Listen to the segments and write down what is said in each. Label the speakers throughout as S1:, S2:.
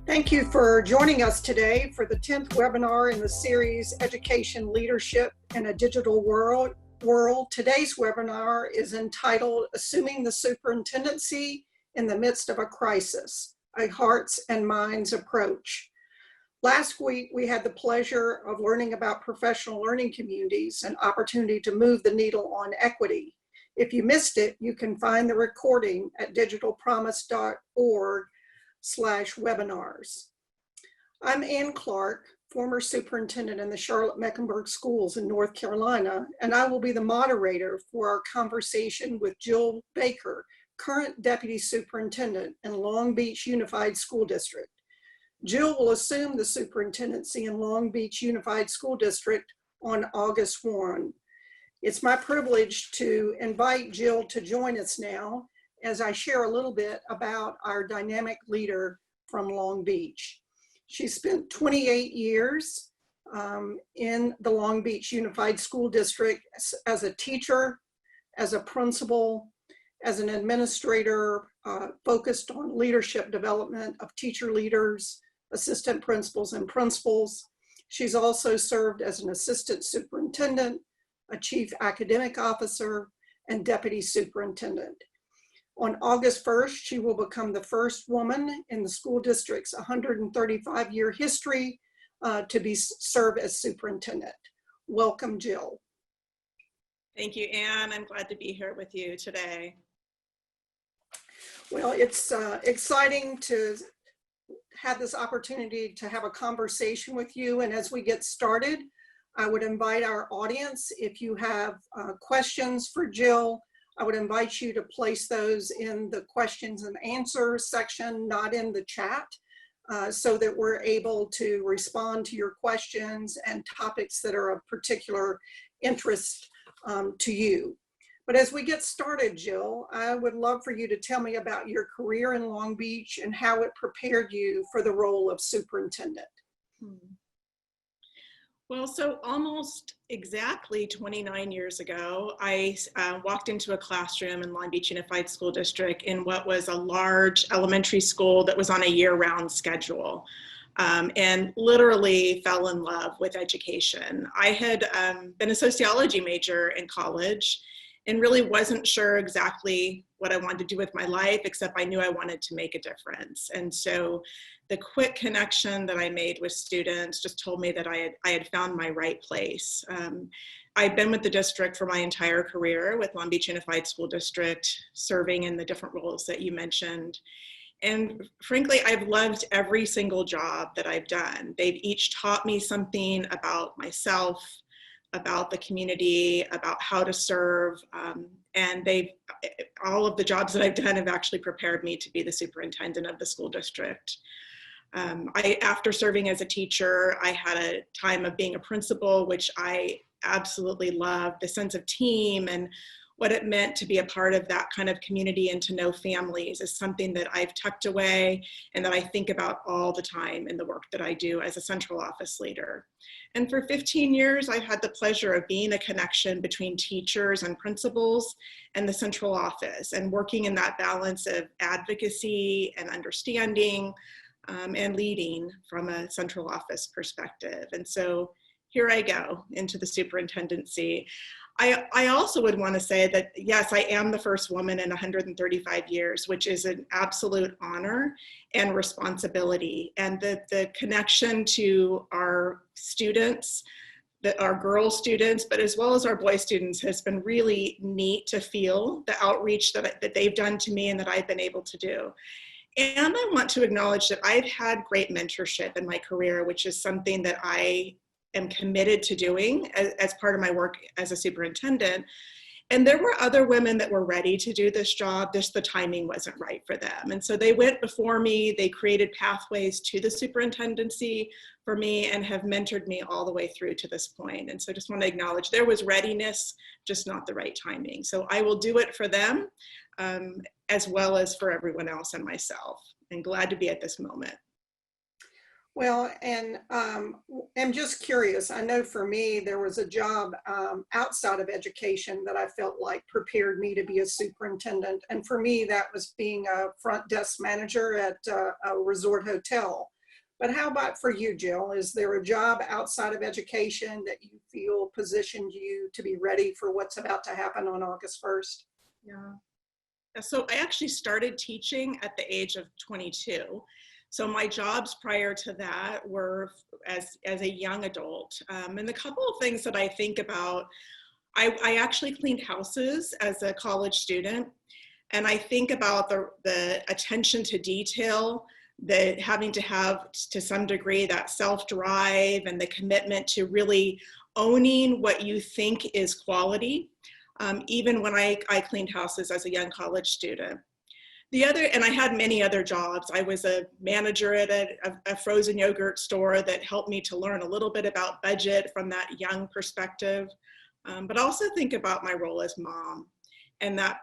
S1: Thank you for joining us today for the 10th webinar in the series Education Leadership in a Digital World. Today's webinar is entitled Assuming the Superintendency in the Midst of a Crisis, a Hearts and Minds Approach. Last week, we had the pleasure of learning about professional learning communities and opportunity to move the needle on equity. If you missed it, you can find the recording at digitalpromise.org/webinars. I'm Ann Clark, former superintendent in the Charlotte-Mecklenburg schools in North Carolina, and I will be the moderator for our conversation with Jill Baker, current deputy superintendent in Long Beach Unified School District. Jill will assume the superintendency in Long Beach Unified School District on August 1. It's my privilege to invite Jill to join us now as I share a little bit about our dynamic leader from Long Beach. She spent 28 years in the Long Beach Unified School District as a teacher, as a principal, as an administrator, focused on leadership development of teacher leaders, assistant principals, and principals. She's also served as an assistant superintendent, a chief academic officer, and deputy superintendent. On August 1st, she will become the first woman in the school district's 135-year history to serve as superintendent. Welcome, Jill.
S2: Thank you, Ann. I'm glad to be here with you today.
S1: Well, it's exciting to have this opportunity to have a conversation with you. And as we get started, I would invite our audience, if you have questions for Jill, I would invite you to place those in the questions and answers section, not in the chat, so that we're able to respond to your questions and topics that are of particular interest to you. But as we get started, Jill, I would love for you to tell me about your career in Long Beach and how it prepared you for the role of superintendent.
S2: Well, so almost exactly 29 years ago, I walked into a classroom in Long Beach Unified School District in what was a large elementary school that was on a year-round schedule, and literally fell in love with education. I had been a sociology major in college and really wasn't sure exactly what I wanted to do with my life, except I knew I wanted to make a difference. And so the quick connection that I made with students just told me that I had found my right place. I'd been with the district for my entire career with Long Beach Unified School District, serving in the different roles that you mentioned. And frankly, I've loved every single job that I've done. They've each taught me something about myself, about the community, about how to serve, and all of the jobs that I've done have actually prepared me to be the superintendent of the school district. After serving as a teacher, I had a time of being a principal, which I absolutely loved, the sense of team and what it meant to be a part of that kind of community and to know families is something that I've tucked away and that I think about all the time in the work that I do as a central office leader. And for 15 years, I've had the pleasure of being a connection between teachers and principals and the central office and working in that balance of advocacy and understanding and leading from a central office perspective. And so here I go into the superintendency. I also would want to say that, yes, I am the first woman in 135 years, which is an absolute honor and responsibility. And the connection to our students, our girl students, but as well as our boy students has been really neat to feel the outreach that they've done to me and that I've been able to do. And I want to acknowledge that I've had great mentorship in my career, which is something that I am committed to doing as part of my work as a superintendent. And there were other women that were ready to do this job, just the timing wasn't right for them. And so they went before me, they created pathways to the superintendency for me and have mentored me all the way through to this point. And so I just want to acknowledge there was readiness, just not the right timing. So I will do it for them as well as for everyone else and myself. And glad to be at this moment.
S1: Well, and I'm just curious. I know for me, there was a job outside of education that I felt like prepared me to be a superintendent. And for me, that was being a front desk manager at a resort hotel. But how about for you, Jill? Is there a job outside of education that you feel positioned you to be ready for what's about to happen on August 1st?
S2: Yeah. So I actually started teaching at the age of 22. So my jobs prior to that were as a young adult. And a couple of things that I think about, I actually cleaned houses as a college student. And I think about the attention to detail, that having to have to some degree that self-drive and the commitment to really owning what you think is quality, even when I cleaned houses as a young college student. And I had many other jobs. I was a manager at a frozen yogurt store that helped me to learn a little bit about budget from that young perspective. But also think about my role as mom, and that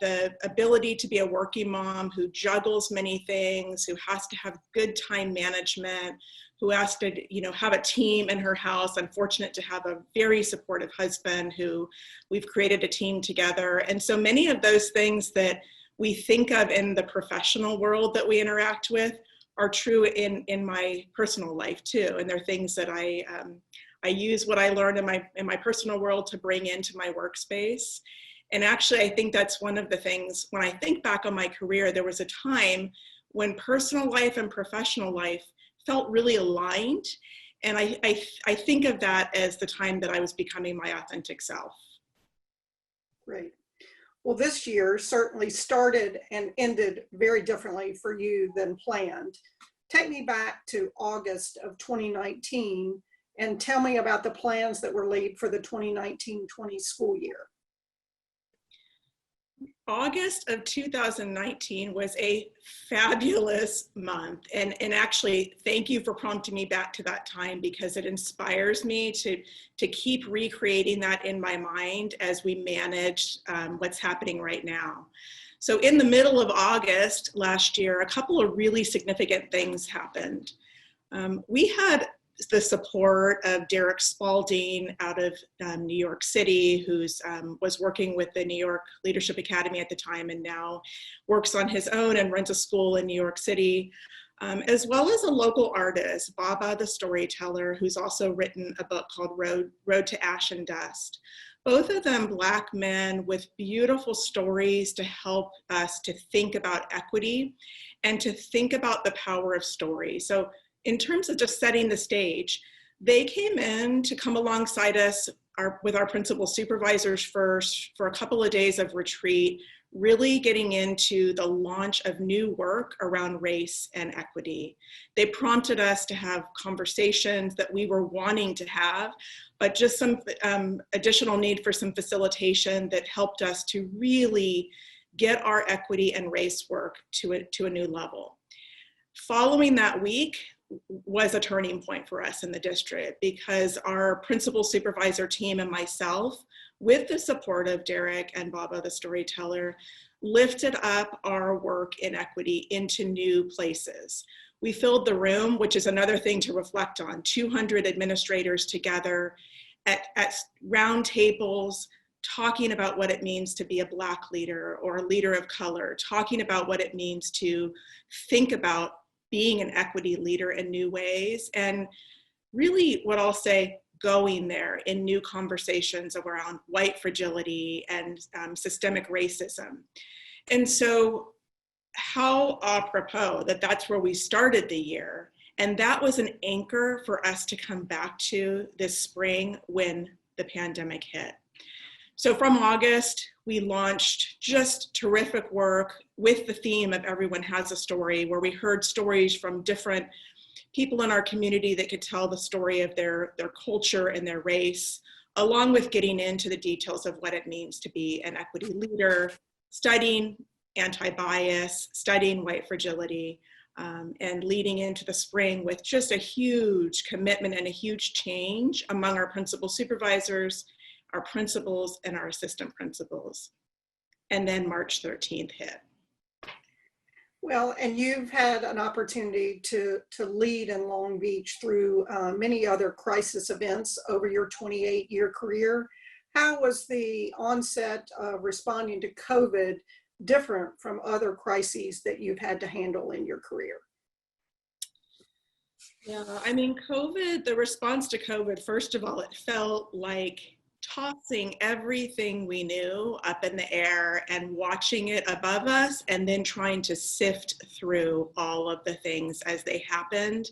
S2: the ability to be a working mom who juggles many things, who has to have good time management, who has to, have a team in her house. I'm fortunate to have a very supportive husband who we've created a team together. And so many of those things that we think of in the professional world that we interact with are true in my personal life too. And they're things that I use what I learned in my personal world to bring into my workspace. And actually, I think that's one of the things, when I think back on my career, there was a time when personal life and professional life felt really aligned. And I think of that as the time that I was becoming my authentic self.
S1: Great. Well, this year certainly started and ended very differently for you than planned. Take me back to August of 2019 and tell me about the plans that were laid for the 2019-20 school year.
S2: August of 2019 was a fabulous month. And actually, thank you for prompting me back to that time, because it inspires me to keep recreating that in my mind as we manage what's happening right now. So in the middle of August last year, a couple of really significant things happened. We had the support of Derek Spalding out of New York City, who's was working with the New York Leadership Academy at the time and now works on his own and runs a school in New York City, as well as a local artist, Baba the Storyteller, who's also written a book called Road to Ash and Dust. Both of them Black men with beautiful stories to help us to think about equity and to think about the power of story. So in terms of just setting the stage, they came in to come alongside us with our principal supervisors first for a couple of days of retreat, really getting into the launch of new work around race and equity. They prompted us to have conversations that we were wanting to have, but just some additional need for some facilitation that helped us to really get our equity and race work to a new level. Following that week was a turning point for us in the district, because our principal supervisor team and myself, with the support of Derek and Baba the Storyteller, lifted up our work in equity into new places. We filled the room, which is another thing to reflect on, 200 administrators together at round tables, talking about what it means to be a Black leader or a leader of color, talking about what it means to think about being an equity leader in new ways, and really what I'll say, going there in new conversations around white fragility and systemic racism. And so how apropos that that's where we started the year. And that was an anchor for us to come back to this spring when the pandemic hit. So from August, we launched just terrific work with the theme of Everyone Has a Story, where we heard stories from different people in our community that could tell the story of their culture and their race, along with getting into the details of what it means to be an equity leader, studying anti-bias, studying white fragility, and leading into the spring with just a huge commitment and a huge change among our principal supervisors, our principals, and our assistant principals. And then March 13th hit.
S1: Well, and you've had an opportunity to lead in Long Beach through many other crisis events over your 28-year career. How was the onset of responding to COVID different from other crises that you've had to handle in your career?
S2: Yeah, I mean, COVID, the response to COVID, first of all, it felt like tossing everything we knew up in the air and watching it above us, and then trying to sift through all of the things as they happened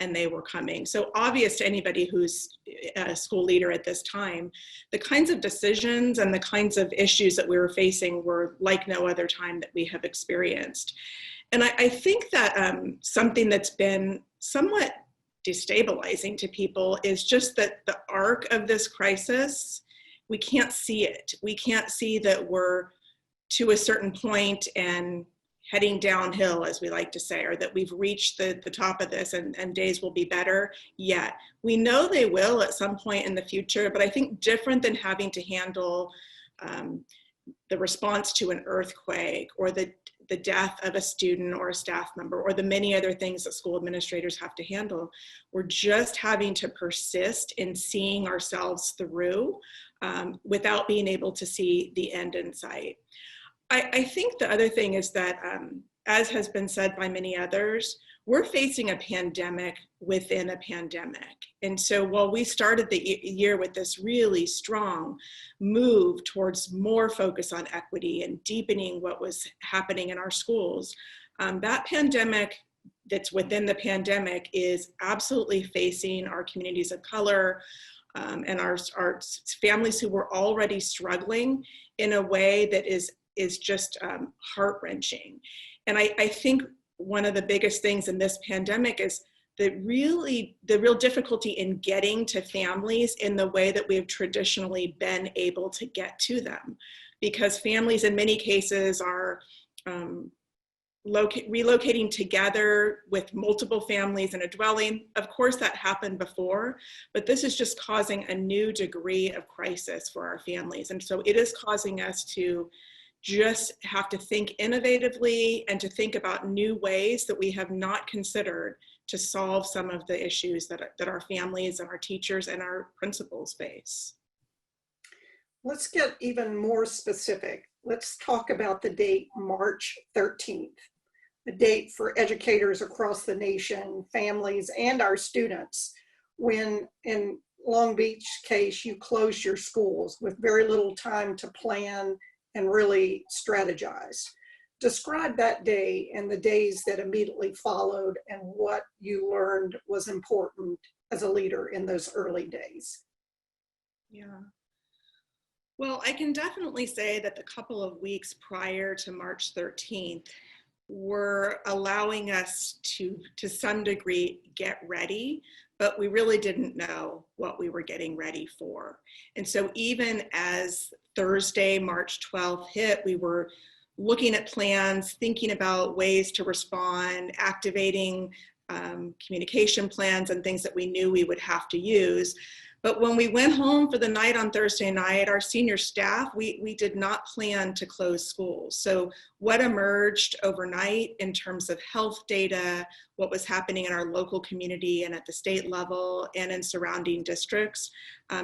S2: and they were coming. So obvious to anybody who's a school leader at this time, the kinds of decisions and the kinds of issues that we were facing were like no other time that we have experienced. And I think that something that's been somewhat destabilizing to people is just that the arc of this crisis, we can't see it. We can't see that we're to a certain point and heading downhill, as we like to say, or that we've reached the top of this and days will be better yet. We know they will at some point in the future, but I think different than having to handle the response to an earthquake or the death of a student or a staff member or the many other things that school administrators have to handle. We're just having to persist in seeing ourselves through without being able to see the end in sight. I think the other thing is that, as has been said by many others, we're facing a pandemic within a pandemic. And so while we started the year with this really strong move towards more focus on equity and deepening what was happening in our schools, that pandemic that's within the pandemic is absolutely facing our communities of color and our families who were already struggling in a way that is just heart-wrenching. And I think one of the biggest things in this pandemic is the real difficulty in getting to families in the way that we've traditionally been able to get to them, because families in many cases are relocating together with multiple families in a dwelling. Of course, that happened before, but this is just causing a new degree of crisis for our families. And so it is causing us to just have to think innovatively and to think about new ways that we have not considered to solve some of the issues that our families and our teachers and our principals face.
S1: Let's get even more specific. Let's talk about the date March 13th, a date for educators across the nation, families, and our students, when in Long Beach case, you closed your schools with very little time to plan and really strategize. Describe that day and the days that immediately followed and what you learned was important as a leader in those early days.
S2: Yeah. Well, I can definitely say that the couple of weeks prior to March 13th were allowing us to some degree, get ready, but we really didn't know what we were getting ready for. And so even as Thursday, March 12th hit, we were looking at plans, thinking about ways to respond, activating communication plans and things that we knew we would have to use. But when we went home for the night on Thursday night, our senior staff, we did not plan to close schools. So what emerged overnight in terms of health data, what was happening in our local community and at the state level and in surrounding districts,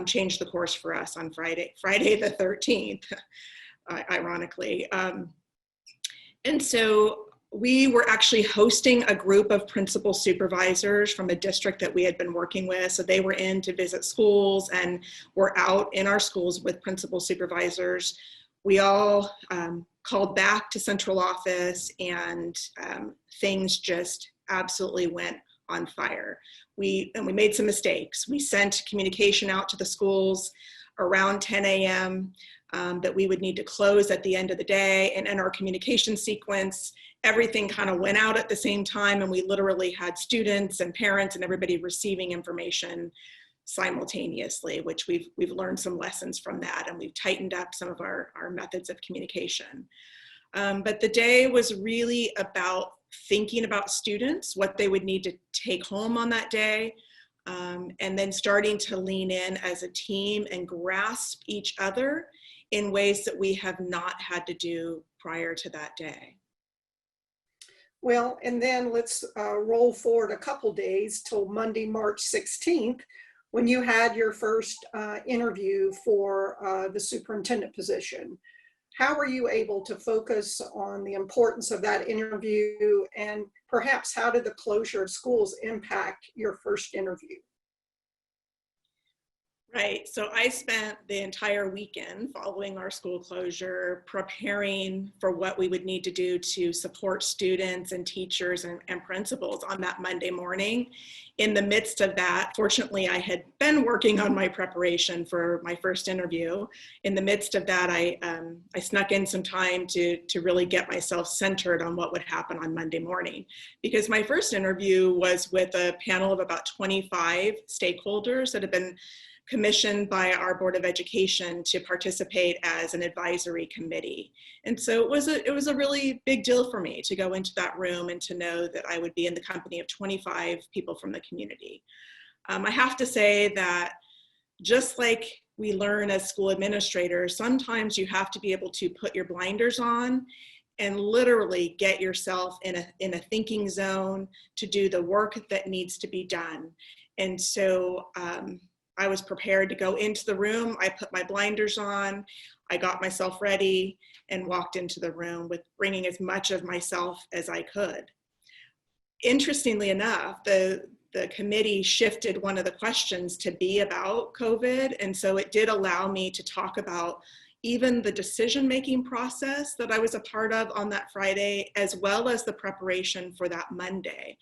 S2: changed the course for us on Friday the 13th, ironically. And so we were actually hosting a group of principal supervisors from a district that we had been working with. So they were in to visit schools and were out in our schools with principal supervisors. We all called back to central office and things just absolutely went on fire. We made some mistakes. We sent communication out to the schools around 10 a.m. That we would need to close at the end of the day. And in our communication sequence, everything kind of went out at the same time, and we literally had students and parents and everybody receiving information simultaneously, which we've learned some lessons from that, and we've tightened up some of our methods of communication. But the day was really about thinking about students, what they would need to take home on that day, and then starting to lean in as a team and grasp each other in ways that we have not had to do prior to that day.
S1: Well, and then let's roll forward a couple days till Monday, March 16th, when you had your first interview for the superintendent position. How were you able to focus on the importance of that interview, and perhaps how did the closure of schools impact your first interview?
S2: Right. So I spent the entire weekend following our school closure preparing for what we would need to do to support students and teachers and principals on that Monday morning. In the midst of that, fortunately, I had been working on my preparation for my first interview. In the midst of that, I snuck in some time to really get myself centered on what would happen on Monday morning. Because my first interview was with a panel of about 25 stakeholders that had been commissioned by our Board of Education to participate as an advisory committee. And so it was a really big deal for me to go into that room and to know that I would be in the company of 25 people from the community. I have to say that just like we learn as school administrators, sometimes you have to be able to put your blinders on and literally get yourself in a thinking zone to do the work that needs to be done. And so I was prepared to go into the room. I put my blinders on, I got myself ready and walked into the room with bringing as much of myself as I could. Interestingly enough, the committee shifted one of the questions to be about COVID. And so it did allow me to talk about even the decision-making process that I was a part of on that Friday, as well as the preparation for that Monday.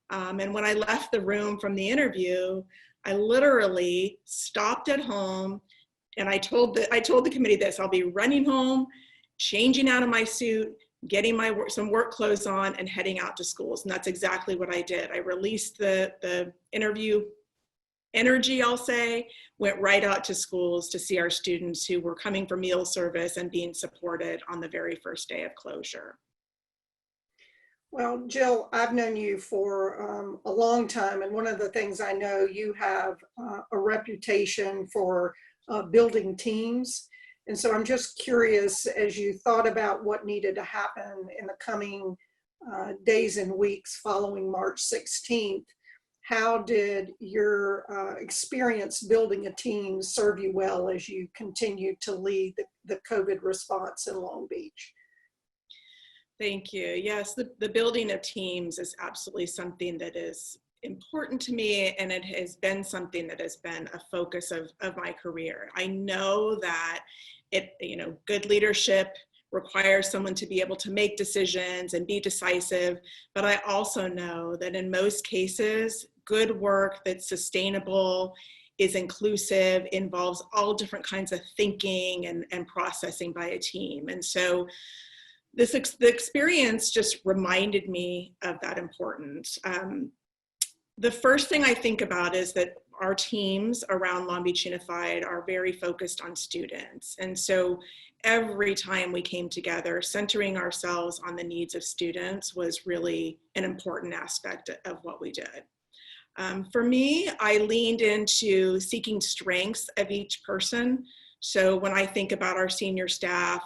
S2: And when I left the room from the interview, I literally stopped at home and I told the committee this: I'll be running home, changing out of my suit, getting some work clothes on and heading out to schools. And that's exactly what I did. I released the interview energy, I'll say, went right out to schools to see our students who were coming for meal service and being supported on the very first day of closure.
S1: Well, Jill, I've known you for a long time, and one of the things I know, you have a reputation for building teams. And so I'm just curious, as you thought about what needed to happen in the coming days and weeks following March 16th, how did your experience building a team serve you well as you continue to lead the COVID response in Long Beach?
S2: Thank you. Yes, the building of teams is absolutely something that is important to me, and it has been something that has been a focus of my career. I know that good leadership requires someone to be able to make decisions and be decisive, but I also know that in most cases, good work that's sustainable, is inclusive, involves all different kinds of thinking and processing by a team. And so the experience just reminded me of that importance. The first thing I think about is that our teams around Long Beach Unified are very focused on students. And so every time we came together, centering ourselves on the needs of students was really an important aspect of what we did. For me, I leaned into seeking strengths of each person. So when I think about our senior staff,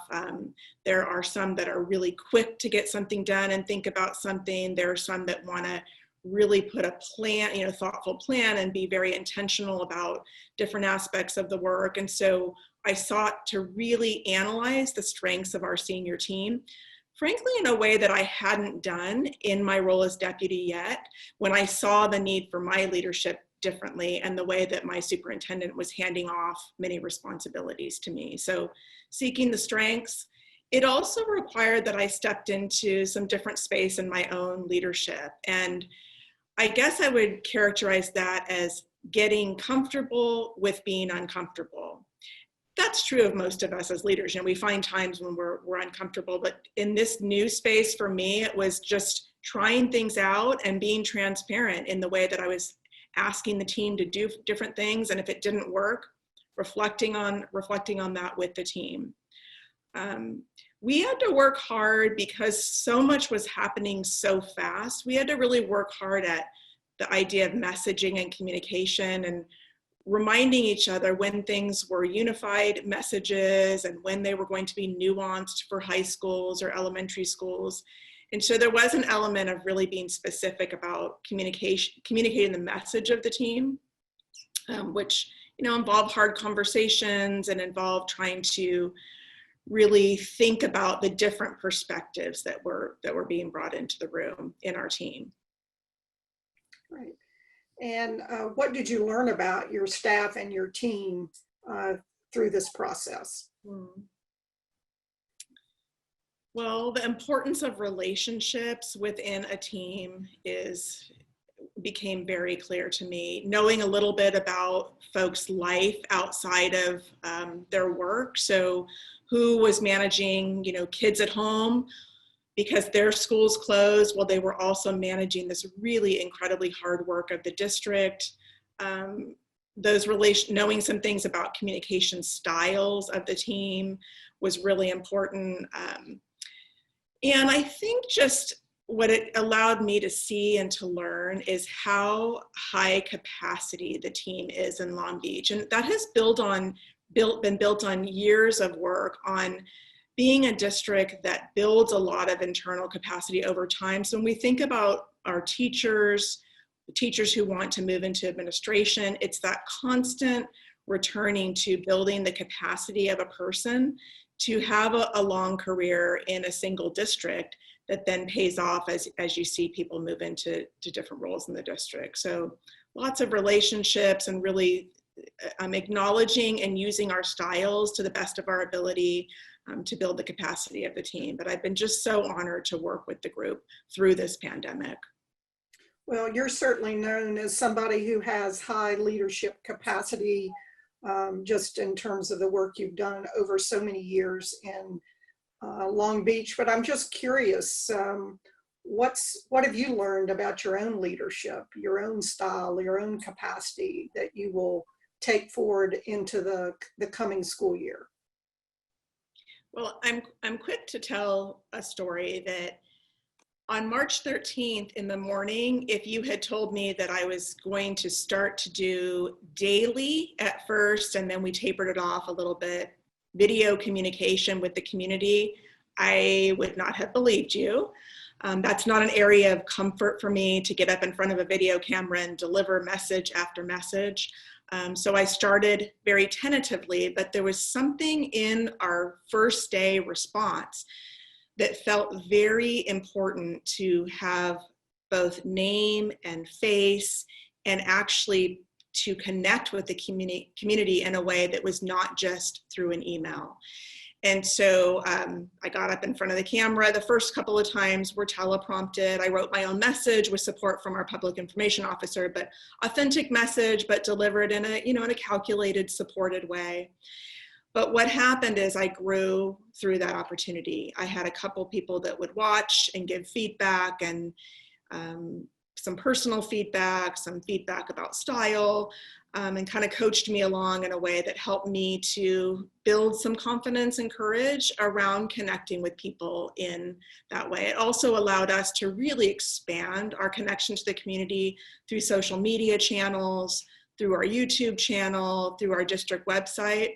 S2: there are some that are really quick to get something done and think about something. There are some that want to really put a plan, thoughtful plan, and be very intentional about different aspects of the work. And so I sought to really analyze the strengths of our senior team, frankly, in a way that I hadn't done in my role as deputy yet, when I saw the need for my leadership differently and the way that my superintendent was handing off many responsibilities to me. So seeking the strengths. It also required that I stepped into some different space in my own leadership. And I guess I would characterize that as getting comfortable with being uncomfortable. That's true of most of us as leaders. We find times when we're uncomfortable, but in this new space for me, it was just trying things out and being transparent in the way that I was asking the team to do different things. And if it didn't work, reflecting on that with the team. We had to work hard because so much was happening so fast. We had to really work hard at the idea of messaging and communication and reminding each other when things were unified messages and when they were going to be nuanced for high schools or elementary schools. And so there was an element of really being specific about communicating the message of the team, which involved hard conversations and involved trying to really think about the different perspectives that were being brought into the room in our team.
S1: Right. And what did you learn about your staff and your team through this process?
S2: Well, the importance of relationships within a team became very clear to me. Knowing a little bit about folks' life outside of their work. So who was managing, kids at home because their schools closed, while they were also managing this really incredibly hard work of the district. Knowing some things about communication styles of the team was really important. And I think just what it allowed me to see and to learn is how high capacity the team is in Long Beach. And that has been built on years of work on being a district that builds a lot of internal capacity over time. So when we think about our teachers who want to move into administration, it's that constant returning to building the capacity of a person to have a long career in a single district that then pays off as you see people move into different roles in the district. So lots of relationships and really acknowledging and using our styles to the best of our ability to build the capacity of the team. But I've been just so honored to work with the group through this pandemic.
S1: Well, you're certainly known as somebody who has high leadership capacity, just in terms of the work you've done over so many years in Long Beach. But I'm just curious, what have you learned about your own leadership, your own style, your own capacity that you will take forward into the coming school year?
S2: Well, I'm quick to tell a story that on March 13th in the morning, if you had told me that I was going to start to do daily at first, and then we tapered it off a little bit, video communication with the community, I would not have believed you. That's not an area of comfort for me to get up in front of a video camera and deliver message after message. So I started very tentatively, but there was something in our first day response that felt very important to have both name and face, and actually to connect with the community in a way that was not just through an email. And so I got up in front of the camera. The first couple of times were teleprompted. I wrote my own message with support from our public information officer, but authentic message, but delivered in a calculated, supported way. But what happened is I grew through that opportunity. I had a couple people that would watch and give feedback, and some personal feedback, some feedback about style, and kind of coached me along in a way that helped me to build some confidence and courage around connecting with people in that way. It also allowed us to really expand our connection to the community through social media channels, through our YouTube channel, through our district website.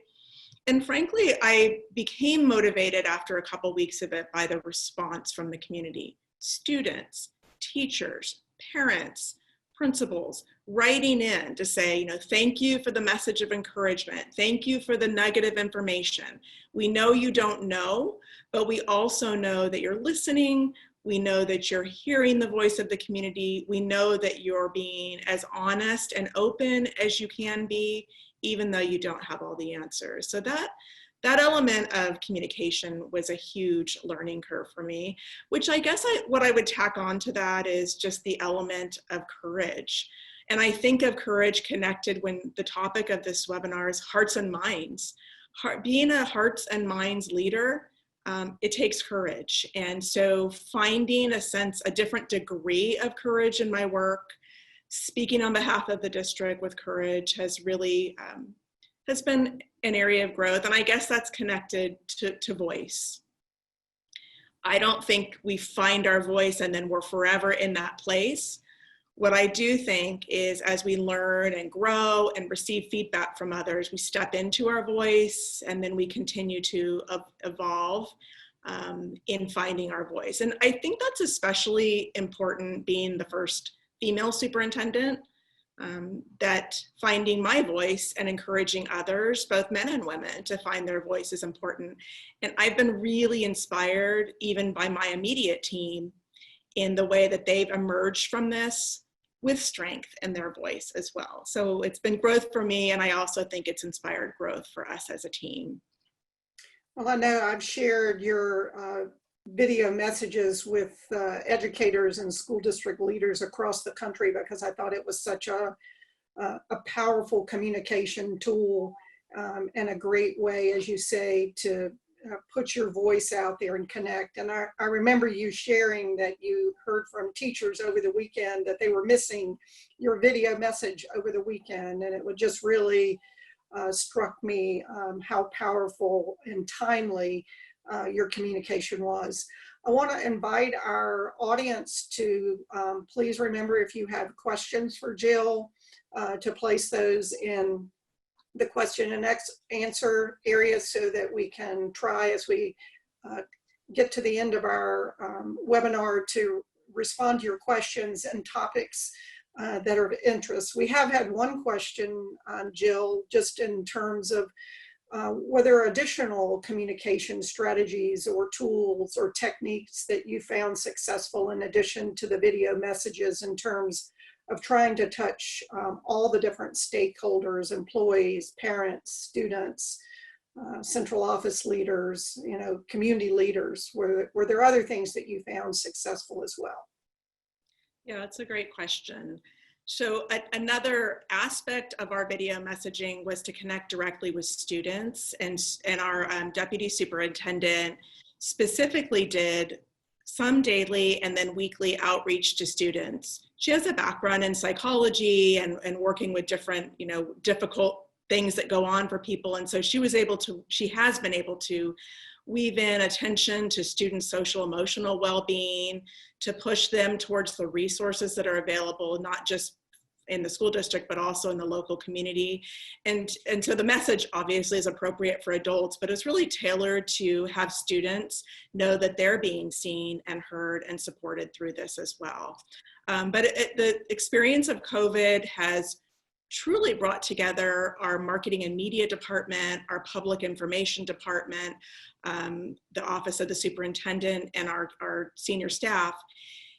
S2: And frankly, I became motivated after a couple weeks of it by the response from the community. Students, teachers, parents, principals writing in to say, thank you for the message of encouragement. Thank you for the negative information. We know you don't know, but we also know that you're listening. We know that you're hearing the voice of the community. We know that you're being as honest and open as you can be, even though you don't have all the answers. So that element of communication was a huge learning curve for me, which I guess what I would tack on to that is just the element of courage. And I think of courage connected when the topic of this webinar is hearts and minds. Being a hearts and minds leader, it takes courage. And so finding a different degree of courage in my work, speaking on behalf of the district with courage has really has been an area of growth. And I guess that's connected to voice. I don't think we find our voice and then we're forever in that place. What I do think is as we learn and grow and receive feedback from others, we step into our voice and then we continue to evolve in finding our voice. And I think that's especially important being the first female superintendent. that finding my voice and encouraging others, both men and women, to find their voice is important. And I've been really inspired even by my immediate team in the way that they've emerged from this with strength in their voice as well. So it's been growth for me, and I also think it's inspired growth for us as a team.
S1: Well, I know I've shared your video messages with educators and school district leaders across the country because I thought it was such a powerful communication tool and a great way, as you say, to put your voice out there and connect. And I remember you sharing that you heard from teachers over the weekend that they were missing your video message over the weekend, and it would just really struck me how powerful and timely your communication was. I want to invite our audience to please remember, if you have questions for Jill, to place those in the question and answer area so that we can try, as we get to the end of our webinar, to respond to your questions and topics that are of interest. We have had one question, Jill, just in terms of whether additional communication strategies or tools or techniques that you found successful in addition to the video messages in terms of trying to touch all the different stakeholders, employees, parents, students, central office leaders, community leaders. Were there other things that you found successful as well?
S2: Yeah, that's a great question. So another aspect of our video messaging was to connect directly with students, and our deputy superintendent specifically did some daily and then weekly outreach to students. She has a background in psychology and working with different, difficult things that go on for people. And so she has been able to weave in attention to students' social emotional well-being, to push them towards the resources that are available, not just in the school district, but also in the local community. And so the message obviously is appropriate for adults, but it's really tailored to have students know that they're being seen and heard and supported through this as well. But the experience of COVID has truly brought together our marketing and media department, our public information department, the office of the superintendent, and our senior staff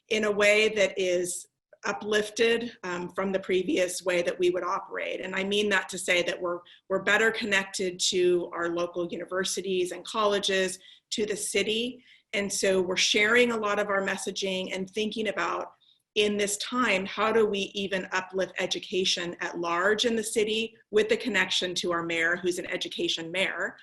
S2: in a way that is uplifted from the previous way that we would operate. And I mean that to say that we're better connected to our local universities and colleges, to the city. And so we're sharing a lot of our messaging and thinking about, in this time, how do we even uplift education at large in the city with the connection to our mayor, who's an education mayor,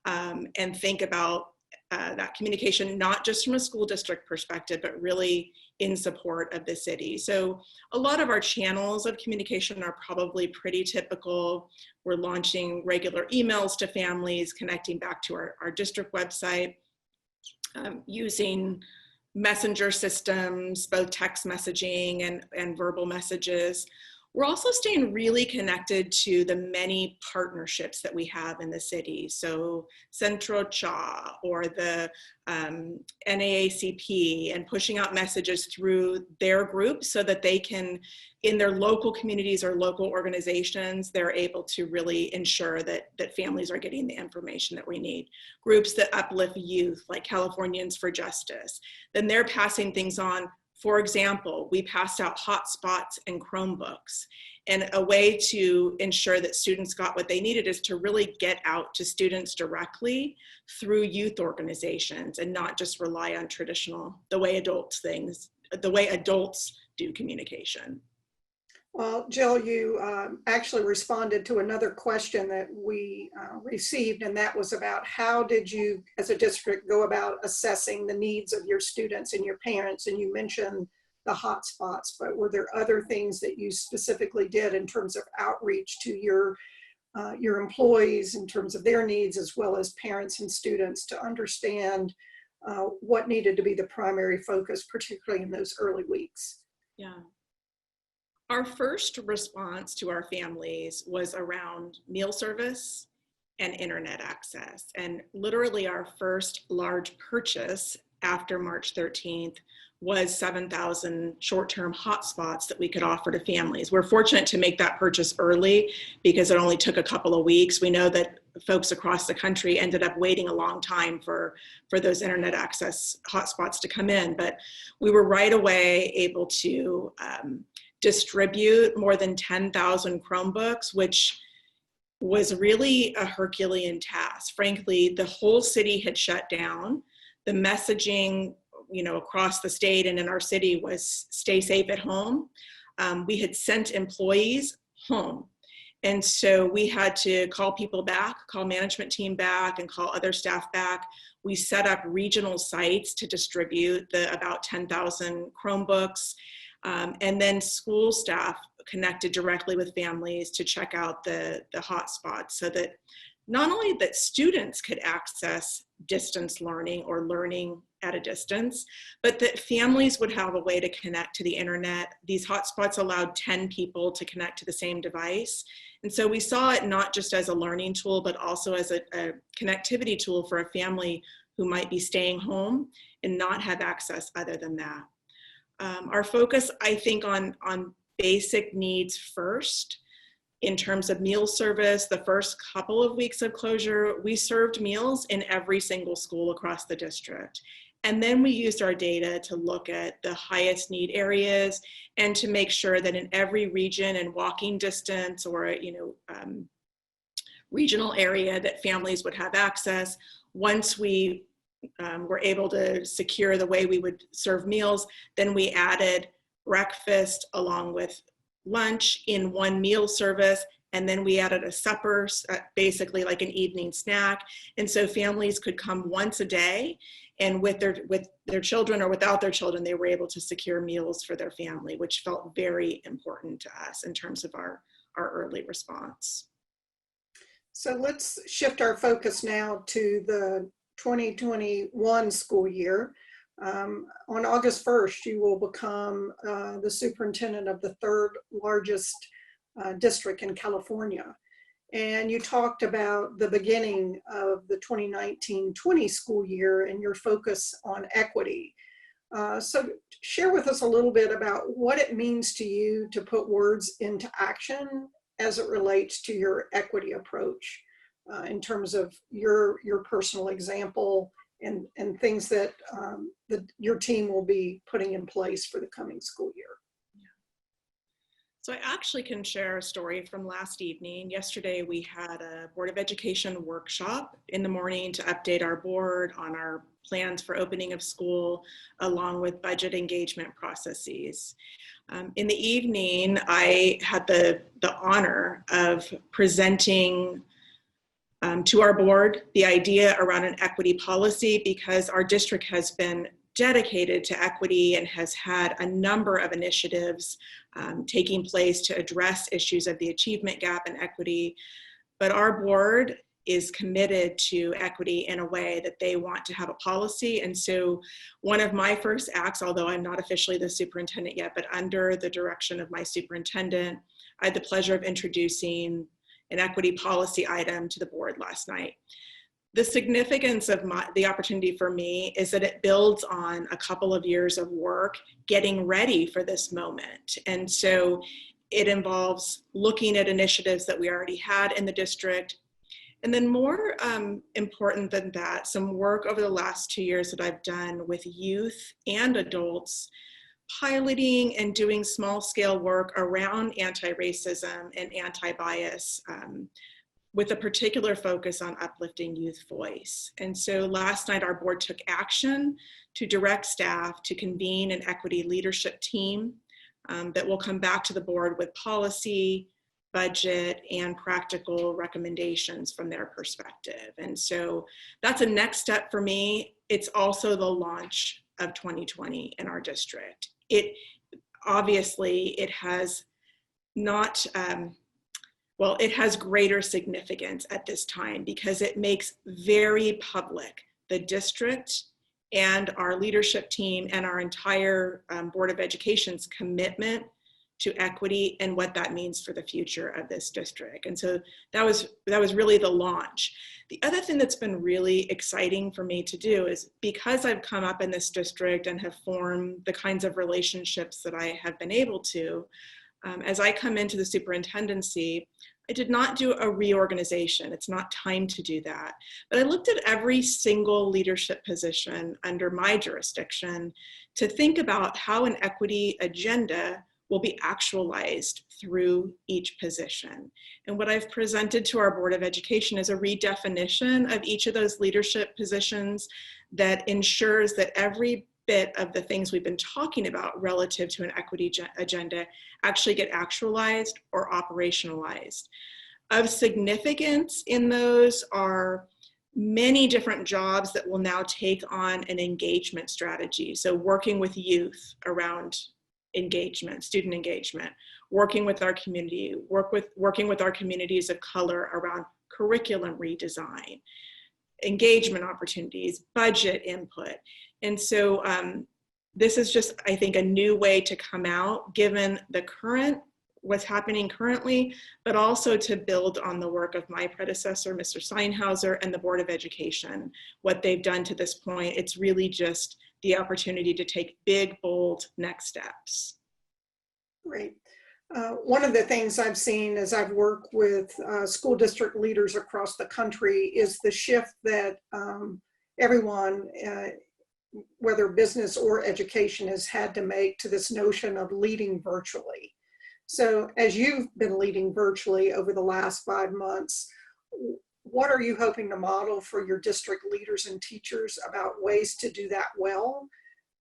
S2: and think about that communication, not just from a school district perspective, but really in support of the city. So a lot of our channels of communication are probably pretty typical. We're launching regular emails to families, connecting back to our district website, using messenger systems, both text messaging and verbal messages. We're also staying really connected to the many partnerships that we have in the city. So Centro Cha or the NAACP, and pushing out messages through their groups so that they can, in their local communities or local organizations, they're able to really ensure that families are getting the information that we need. Groups that uplift youth, like Californians for Justice, then they're passing things on. For example, we passed out hotspots and Chromebooks, and a way to ensure that students got what they needed is to really get out to students directly through youth organizations and not just rely on traditional, the way adults do communication.
S1: Well, Jill, you actually responded to another question that we received, and that was about how did you, as a district, go about assessing the needs of your students and your parents? And you mentioned the hotspots, but were there other things that you specifically did in terms of outreach to your employees in terms of their needs, as well as parents and students, to understand what needed to be the primary focus, particularly in those early weeks?
S2: Yeah. Our first response to our families was around meal service and internet access. And literally our first large purchase after March 13th was 7,000 short-term hotspots that we could offer to families. We're fortunate to make that purchase early because it only took a couple of weeks. We know that folks across the country ended up waiting a long time for those internet access hotspots to come in, but we were right away able to distribute more than 10,000 Chromebooks, which was really a Herculean task. Frankly, the whole city had shut down. The messaging, across the state and in our city was stay safe at home. We had sent employees home. And so we had to call people back, call management team back, and call other staff back. We set up regional sites to distribute the about 10,000 Chromebooks. And then school staff connected directly with families to check out the hotspots so that not only that students could access distance learning or learning at a distance, but that families would have a way to connect to the internet. These hotspots allowed 10 people to connect to the same device. And so we saw it not just as a learning tool, but also as a connectivity tool for a family who might be staying home and not have access other than that. Our focus, I think, on basic needs first. In terms of meal service, the first couple of weeks of closure, we served meals in every single school across the district. And then we used our data to look at the highest need areas and to make sure that in every region and walking distance or, regional area that families would have access. Once we were able to secure the way we would serve meals, then we added breakfast along with lunch in one meal service, and then we added a supper, basically like an evening snack. And so families could come once a day, and with their children or without their children, they were able to secure meals for their family, which felt very important to us in terms of our early response.
S1: So let's shift our focus now to the 2021 school year. On August 1st, you will become the superintendent of the third largest district in California. And you talked about the beginning of the 2019-20 school year and your focus on equity. So share with us a little bit about what it means to you to put words into action as it relates to your equity approach in terms of your personal example and things that your team will be putting in place for the coming school year.
S2: So I actually can share a story from last evening. Yesterday, we had a Board of Education workshop in the morning to update our board on our plans for opening of school, along with budget engagement processes. In the evening, I had the honor of presenting to our board the idea around an equity policy, because our district has been dedicated to equity and has had a number of initiatives taking place to address issues of the achievement gap and equity. But our board is committed to equity in a way that they want to have a policy. And so one of my first acts, although I'm not officially the superintendent yet, but under the direction of my superintendent, I had the pleasure of introducing an equity policy item to the board last night. The significance of the opportunity for me is that it builds on a couple of years of work getting ready for this moment. And so it involves looking at initiatives that we already had in the district. And then more important than that, some work over the last 2 years that I've done with youth and adults, piloting and doing small scale work around anti-racism and anti-bias, with a particular focus on uplifting youth voice. And so last night, our board took action to direct staff to convene an equity leadership team that will come back to the board with policy, budget, and practical recommendations from their perspective. And so that's a next step for me. It's also the launch of 2020 in our district. It has not, it has greater significance at this time because it makes very public the district and our leadership team and our entire Board of Education's commitment to equity and what that means for the future of this district. And so that was really the launch. The other thing that's been really exciting for me to do is, because I've come up in this district and have formed the kinds of relationships that I have been able to, as I come into the superintendency, I did not do a reorganization. It's not time to do that. But I looked at every single leadership position under my jurisdiction to think about how an equity agenda will be actualized through each position. And what I've presented to our Board of Education is a redefinition of each of those leadership positions that ensures that every bit of the things we've been talking about relative to an equity agenda actually get actualized or operationalized. Of significance in those are many different jobs that will now take on an engagement strategy. So working with youth around engagement, student engagement, working with our community, working with our communities of color around curriculum redesign, engagement opportunities, budget input. And so this is just, I think, a new way to come out given the what's happening currently, but also to build on the work of my predecessor, Mr. Steinhauser, and the Board of Education, what they've done to this point. It's really just the opportunity to take big, bold next steps.
S1: Great. One of the things I've seen as I've worked with school district leaders across the country is the shift that everyone, whether business or education, has had to make to this notion of leading virtually. So as you've been leading virtually over the last 5 months, what are you hoping to model for your district leaders and teachers about ways to do that well?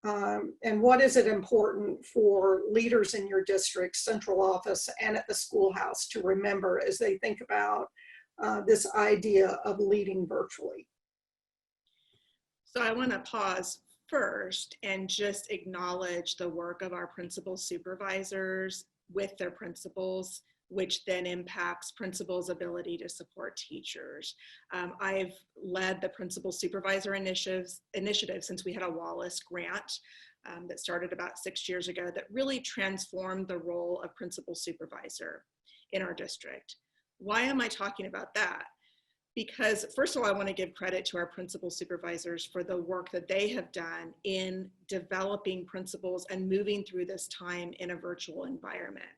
S1: And what is it important for leaders in your district, central office, and at the schoolhouse to remember as they think about this idea of leading virtually?
S2: So I want to pause first and just acknowledge the work of our principal supervisors with their principals, which then impacts principals' ability to support teachers. I've led the principal supervisor initiative since we had a Wallace grant that started about 6 years ago that really transformed the role of principal supervisor in our district. Why am I talking about that? Because first of all, I want to give credit to our principal supervisors for the work that they have done in developing principles and moving through this time in a virtual environment.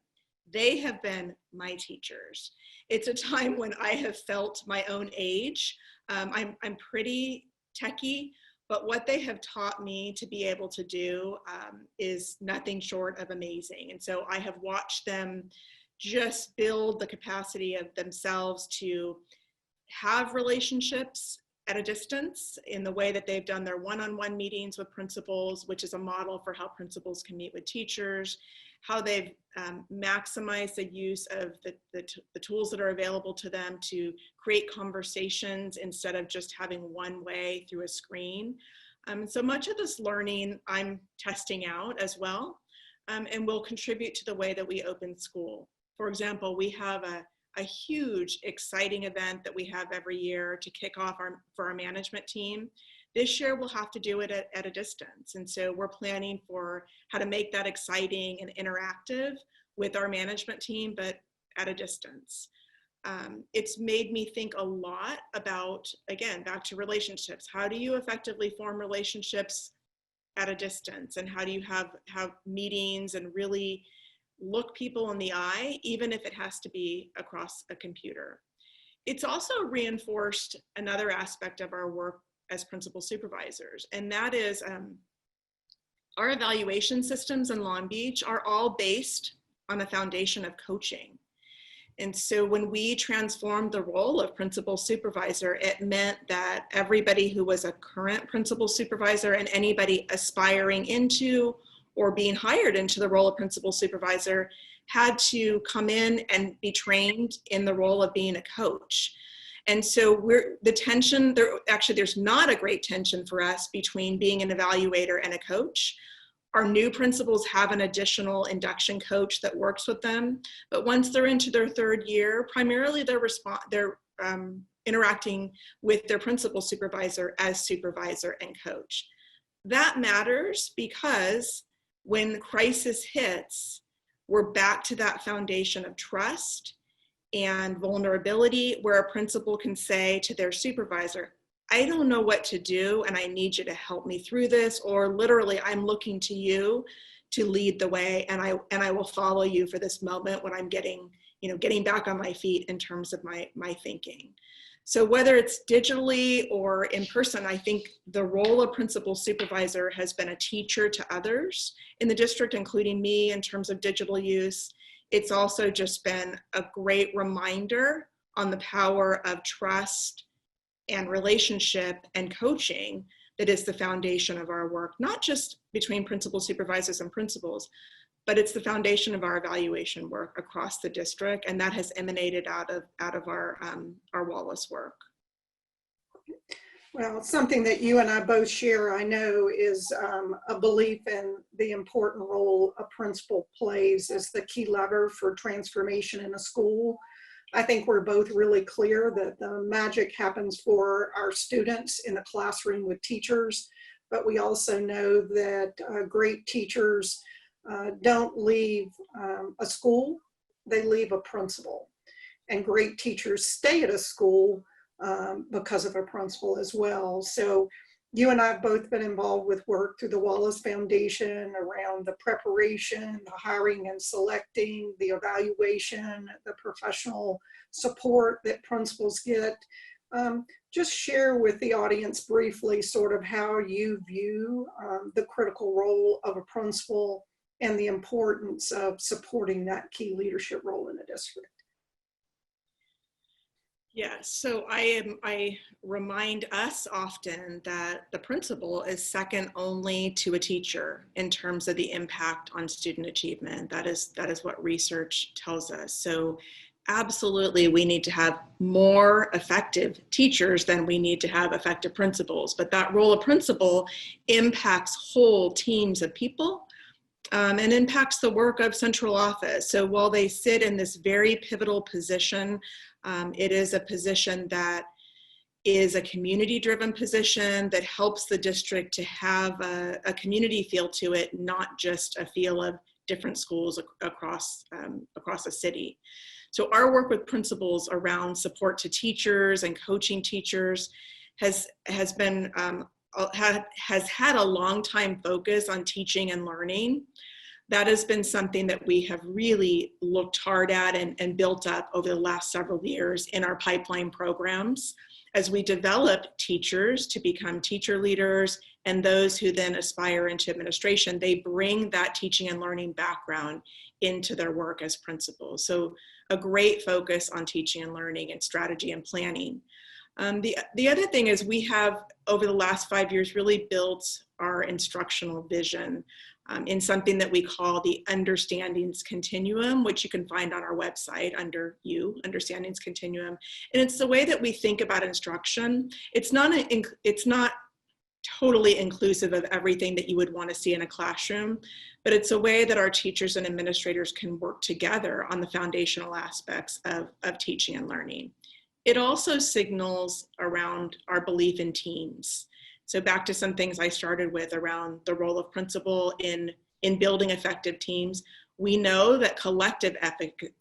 S2: They have been my teachers. It's a time when I have felt my own age. I'm pretty techie, but what they have taught me to be able to do is nothing short of amazing. And so I have watched them just build the capacity of themselves to have relationships at a distance in the way that they've done their one-on-one meetings with principals, which is a model for how principals can meet with teachers, how they've maximized the use of the tools that are available to them to create conversations instead of just having one way through a screen. So much of this learning I'm testing out as well, and will contribute to the way that we open school. For example, we have a huge, exciting event that we have every year to kick off for our management team. This year we'll have to do it at a distance. And so we're planning for how to make that exciting and interactive with our management team, but at a distance. It's made me think a lot about, again, back to relationships. How do you effectively form relationships at a distance? And how do you have meetings and really look people in the eye, even if it has to be across a computer? It's also reinforced another aspect of our work as principal supervisors, and that is our evaluation systems in Long Beach are all based on a foundation of coaching. And so when we transformed the role of principal supervisor, it meant that everybody who was a current principal supervisor and anybody aspiring into or being hired into the role of principal supervisor had to come in and be trained in the role of being a coach. And so there's not a great tension for us between being an evaluator and a coach. Our new principals have an additional induction coach that works with them, but once they're into their 3rd year, primarily they're interacting with their principal supervisor as supervisor and coach. That matters because when crisis hits, we're back to that foundation of trust and vulnerability, where a principal can say to their supervisor, I don't know what to do and I need you to help me through this, or literally I'm looking to you to lead the way, and I will follow you for this moment when I'm getting back on my feet in terms of my thinking. So whether it's digitally or in person, I think the role of principal supervisor has been a teacher to others in the district, including me, in terms of digital use. It's also just been a great reminder on the power of trust and relationship and coaching that is the foundation of our work, not just between principal supervisors and principals, but it's the foundation of our evaluation work across the district, and that has emanated out of our Wallace work.
S1: Well, something that you and I both share, I know, is a belief in the important role a principal plays as the key lever for transformation in a school. I think we're both really clear that the magic happens for our students in the classroom with teachers, but we also know that great teachers don't leave a school, they leave a principal. And great teachers stay at a school because of a principal as well. So you and I have both been involved with work through the Wallace Foundation around the preparation, the hiring and selecting, the evaluation, the professional support that principals get. Just share with the audience briefly sort of how you view the critical role of a principal and the importance of supporting that key leadership role in the district.
S2: Yes, so I remind us often that the principal is second only to a teacher in terms of the impact on student achievement. That is what research tells us. So absolutely, we need to have more effective teachers than we need to have effective principals. But that role of principal impacts whole teams of people. And impacts the work of central office. So while they sit in this very pivotal position, it is a position that is a community-driven position that helps the district to have a community feel to it, not just a feel of different schools across a city. So our work with principals around support to teachers and coaching teachers has had a long time focus on teaching and learning. That has been something that we have really looked hard at and built up over the last several years in our pipeline programs as we develop teachers to become teacher leaders, and those who then aspire into administration, they bring that teaching and learning background into their work as principals. So a great focus on teaching and learning and strategy and planning. The other thing is we have, over the last 5 years, really built our instructional vision in something that we call the Understandings Continuum, which you can find on our website under Understandings Continuum. And it's the way that we think about instruction. It's not totally inclusive of everything that you would want to see in a classroom, but it's a way that our teachers and administrators can work together on the foundational aspects of teaching and learning. It also signals around our belief in teams. So back to some things I started with around the role of principal in building effective teams. We know that collective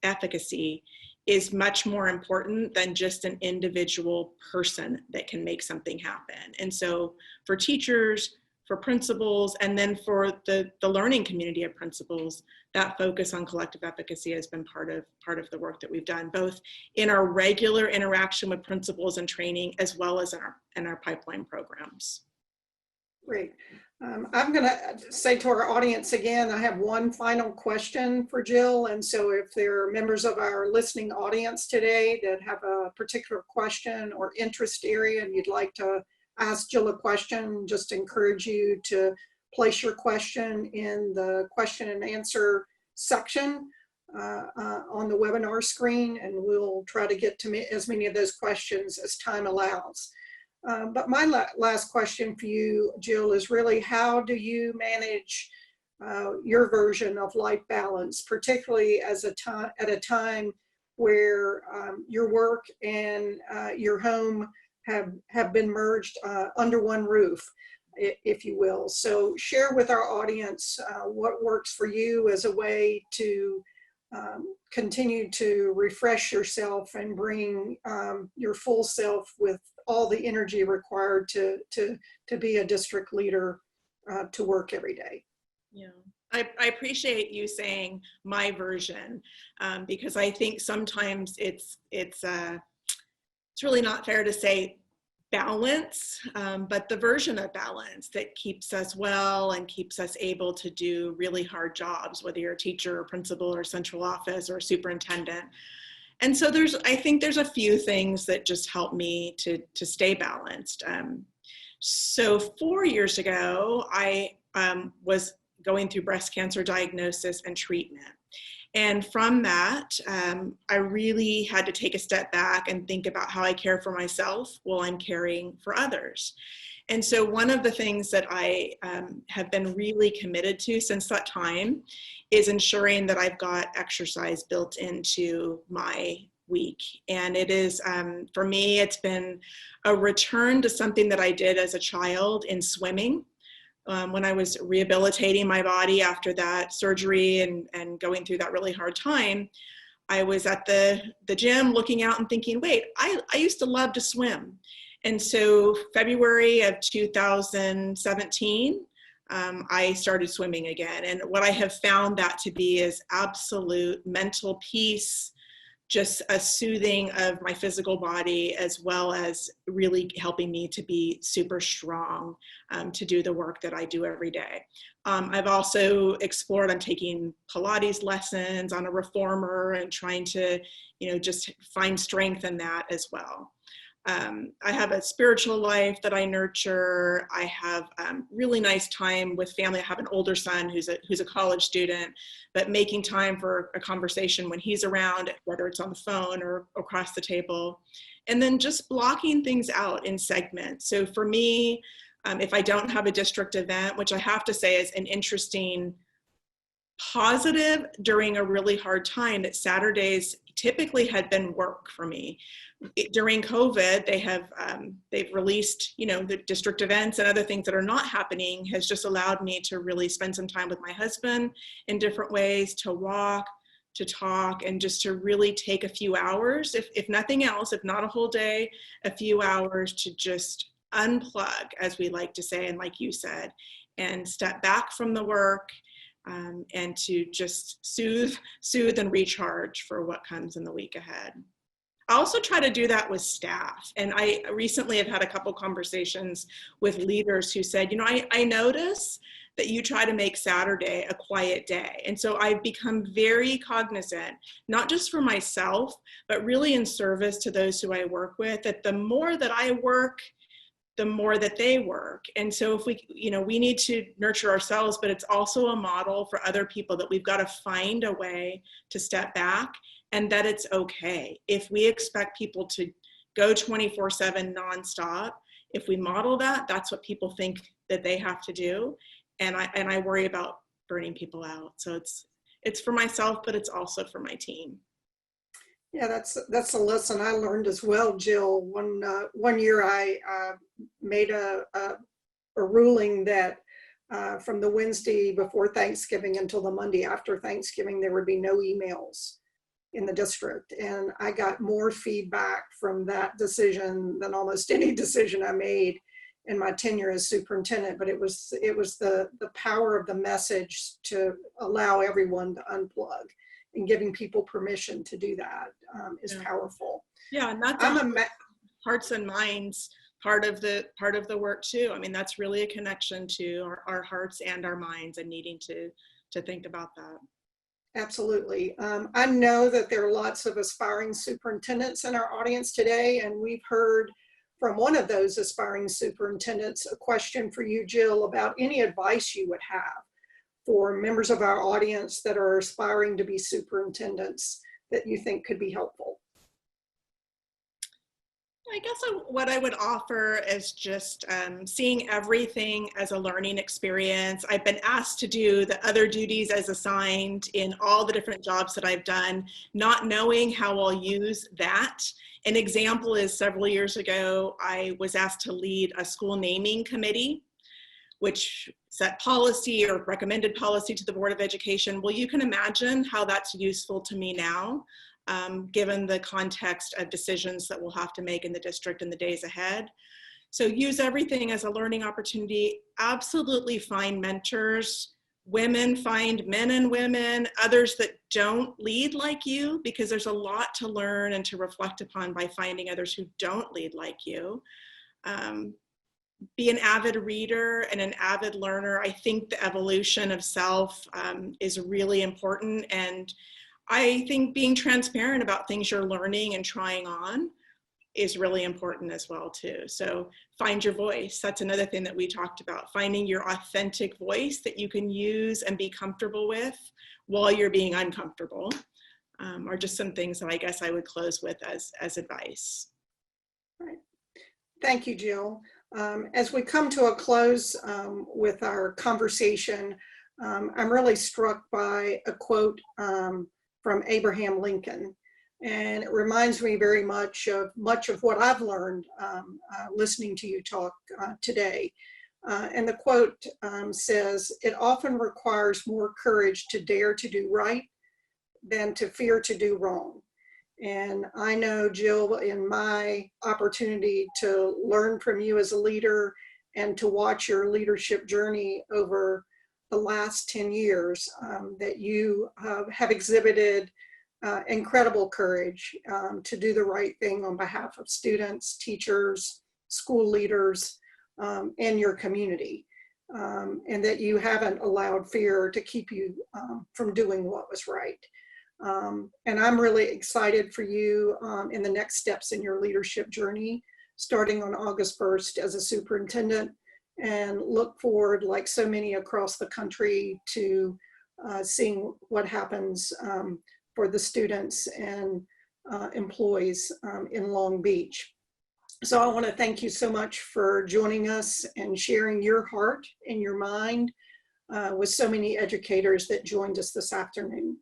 S2: efficacy is much more important than just an individual person that can make something happen. And so for teachers, for principals, and then for the learning community of principals, that focus on collective efficacy has been part of the work that we've done, both in our regular interaction with principals and training, as well as in our pipeline programs.
S1: Great. I'm going to say to our audience again, I have one final question for Jill. And so if there are members of our listening audience today that have a particular question or interest area and you'd like to ask Jill a question, just encourage you to place your question in the question and answer section on the webinar screen, and we'll try to get to as many of those questions as time allows. But my last question for you, Jill, is really how do you manage your version of life balance, particularly at a time where your work and your home have been merged under one roof? if you will. So share with our audience what works for you as a way to continue to refresh yourself and bring your full self with all the energy required to be a district leader to work every day.
S2: Yeah. I appreciate you saying my version, because I think sometimes it's really not fair to say balance, but the version of balance that keeps us well and keeps us able to do really hard jobs, whether you're a teacher or principal or central office or superintendent. And so I think there's a few things that just help me to stay balanced. So 4 years ago, I was going through breast cancer diagnosis and treatment. And from that, I really had to take a step back and think about how I care for myself while I'm caring for others. And so one of the things that I have been really committed to since that time is ensuring that I've got exercise built into my week. And it is, for me, it's been a return to something that I did as a child in swimming. When I was rehabilitating my body after that surgery and going through that really hard time, I was at the gym looking out and thinking, wait, I used to love to swim. And so February of 2017, I started swimming again. And what I have found that to be is absolute mental peace, just a soothing of my physical body, as well as really helping me to be super strong to do the work that I do every day. I've also explored, I'm taking Pilates lessons on a reformer and trying to, just find strength in that as well. I have a spiritual life that I nurture. I have really nice time with family. I have an older son who's a college student, but making time for a conversation when he's around, whether it's on the phone or across the table, and then just blocking things out in segments. So for me, if I don't have a district event, which I have to say is an interesting positive during a really hard time, that Saturdays typically had been work for me. During COVID, they've released, the district events and other things that are not happening, has just allowed me to really spend some time with my husband in different ways, to walk, to talk, and just to really take a few hours, if nothing else, if not a whole day, a few hours to just unplug, as we like to say, and like you said, and step back from the work, and to just soothe and recharge for what comes in the week ahead. I also try to do that with staff. And I recently have had a couple conversations with leaders who said, I notice that you try to make Saturday a quiet day. And so I've become very cognizant, not just for myself, but really in service to those who I work with, that the more that I work, the more that they work. And so if we need to nurture ourselves, but it's also a model for other people that we've got to find a way to step back, and that it's okay. If we expect people to go 24/7 nonstop, if we model that, that's what people think that they have to do. And I worry about burning people out. So it's for myself, but it's also for my team.
S1: Yeah, that's a lesson I learned as well, Jill. One year I made a ruling that from the Wednesday before Thanksgiving until the Monday after Thanksgiving, there would be no emails in the district. And I got more feedback from that decision than almost any decision I made in my tenure as superintendent. But it was the power of the message to allow everyone to unplug, and giving people permission to do that is powerful.
S2: Yeah, and that's hearts and minds part of the work too. I mean, that's really a connection to our hearts and our minds, and needing to think about that.
S1: Absolutely. I know that there are lots of aspiring superintendents in our audience today, and we've heard from one of those aspiring superintendents a question for you, Jill, about any advice you would have for members of our audience that are aspiring to be superintendents that you think could be helpful.
S2: I guess what I would offer is just seeing everything as a learning experience. I've been asked to do the other duties as assigned in all the different jobs that I've done, not knowing how I'll use that. An example is several years ago, I was asked to lead a school naming committee. which set policy or recommended policy to the Board of Education. Well, you can imagine how that's useful to me now, given the context of decisions that we'll have to make in the district in the days ahead. So use everything as a learning opportunity. Absolutely find mentors. Women find men and women, others that don't lead like you, because there's a lot to learn and to reflect upon by finding others who don't lead like you. Be an avid reader and an avid learner. I think the evolution of self is really important. And I think being transparent about things you're learning and trying on is really important as well too. So find your voice. That's another thing that we talked about, finding your authentic voice that you can use and be comfortable with while you're being uncomfortable, are just some things that I guess I would close with as advice.
S1: Right. Thank you, Jill. As we come to a close with our conversation, I'm really struck by a quote from Abraham Lincoln. And it reminds me very much of what I've learned listening to you talk today. And the quote says, "It often requires more courage to dare to do right than to fear to do wrong." And I know, Jill, in my opportunity to learn from you as a leader and to watch your leadership journey over the last 10 years, that you have exhibited incredible courage to do the right thing on behalf of students, teachers, school leaders, and your community, and that you haven't allowed fear to keep you from doing what was right. And I'm really excited for you in the next steps in your leadership journey, starting on August 1st as a superintendent, and look forward, like so many across the country, to seeing what happens for the students and employees in Long Beach. So I want to thank you so much for joining us and sharing your heart and your mind with so many educators that joined us this afternoon.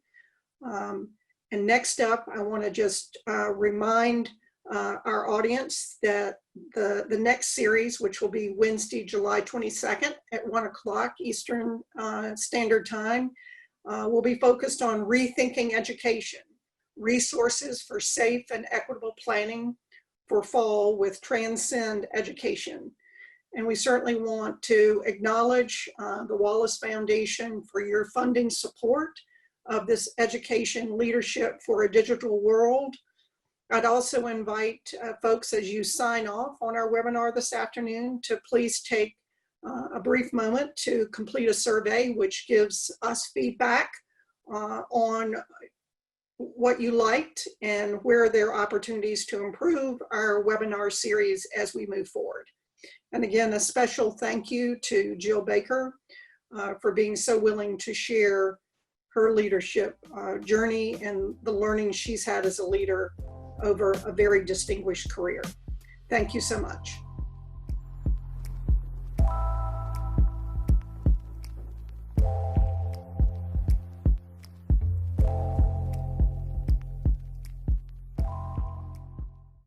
S1: And next up, I want to just remind our audience that the next series, which will be Wednesday, July 22nd at 1 o'clock Eastern Standard Time, will be focused on rethinking education, resources for safe and equitable planning for fall with Transcend Education. And we certainly want to acknowledge the Wallace Foundation for your funding support of this education leadership for a digital world. I'd also invite folks, as you sign off on our webinar this afternoon, to please take a brief moment to complete a survey which gives us feedback on what you liked and where there are opportunities to improve our webinar series as we move forward. And again, a special thank you to Jill Baker for being so willing to share her leadership journey and the learning she's had as a leader over a very distinguished career. Thank you so much.